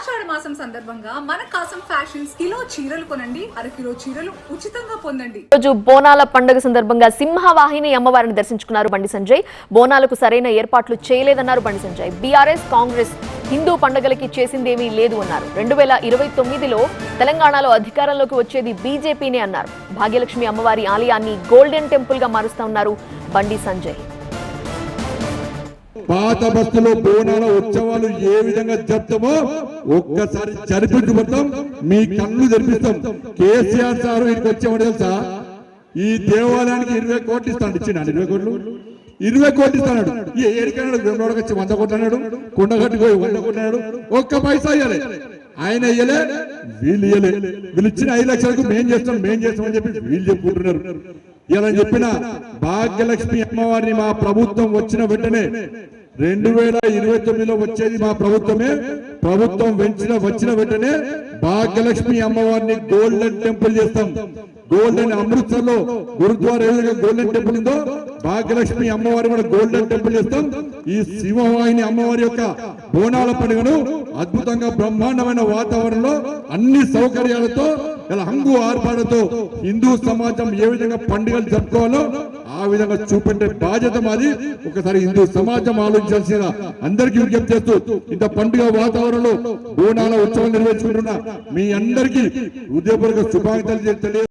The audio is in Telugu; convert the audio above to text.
ఆషాఢ మాసం సందర్భంగా మన కాసం ఫ్యాషన్స్ కిలో చీరలు కొనండి, అరకిలో చీరలు ఉచితంగా పొందండి. రోజు బోనాల పండుగ సందర్భంగా సింహవాహిని అమ్మవారిని దర్శించుకున్నారు బండి సంజయ్. బోనాలకు సరైన ఏర్పాట్లు చేయలేదన్నారు బండి సంజయ్. బీఆర్ఎస్ కాంగ్రెస్ హిందూ పండుగలకి చేసిందేమీ లేదు అన్నారు. 2029లో తెలంగాణలో అధికారంలోకి వచ్చేది బీజేపీనే అన్నారు. భాగ్యలక్ష్మి అమ్మవారి ఆలయాన్ని గోల్డెన్ టెంపుల్ గా మారుస్తామన్నారు బండి సంజయ్. పాత బస్తులో బోనాల ఉత్సవాలు ఏ విధంగా జరుపుతామో ఒక్కసారి జరిపించుకుంటాం, మీ కళ్ళు జరిపిస్తాం. కేసీఆర్ సార్ ఇక్కడికి వచ్చేవాడు తెలుసా, ఈ దేవాలయానికి 20 కోట్లు ఇస్తాడు. ఇచ్చినాడు 20 కోట్లు, 20 కోట్లు ఇస్తాడు. ఏడికన్నాడు, బ్రహ్మోడకి వచ్చి 100 కోట్లు అన్నాడు, కొండగట్టుకు పోయి 100 కోట్లు అన్నాడు. ఒక్క పైసా ఇయ్యలే, ఆయన ఇయ్యలే, వీళ్ళు ఇయ్యలే. వీళ్ళు ఇచ్చిన 5 లక్షలకు మేం చేస్తామని చెప్పి వీళ్ళు చెప్పుకుంటున్నారు. ఇలా చెప్పిన భాగ్యలక్ష్మి అమ్మవారిని మా ప్రభుత్వం వచ్చిన వెంటనే 2029లో వచ్చేది మా ప్రభుత్వమే. ప్రభుత్వం వచ్చిన వెంటనే భాగ్యలక్ష్మి అమ్మవారిని గోల్డెన్ టెంపుల్ చేస్తాం. గోల్డెన్ అమృత్సర్ లో గురుద్వారా ఏదైనా గోల్డెన్ టెంపుల్ ఉందో భాగ్యలక్ష్మి అమ్మవారి కూడా గోల్డెన్ టెంపుల్ చేస్తాం. ఈ సింహవాహిని అమ్మవారి యొక్క బోనాల పండుగను అద్భుతంగా బ్రహ్మాండమైన వాతావరణంలో అన్ని సౌకర్యాలతో ఇలా హంగు ఆర్పాటుతో హిందూ సమాజం ఏ విధంగా పండుగలు జరుపుకోవాలో ఆ విధంగా చూపెట్టే బాధ్యత మాది. ఒకసారి హిందూ సమాజం ఆలోచించాల్సిన అందరికీ విజ్ఞప్తి చేస్తూ ఇంత పండుగ వాతావరణంలో బోనాల ఉత్సవం నిర్వహించుకుంటున్న మీ అందరికీ హృదయపూర్వక శుభాకాంక్షలు తెలియ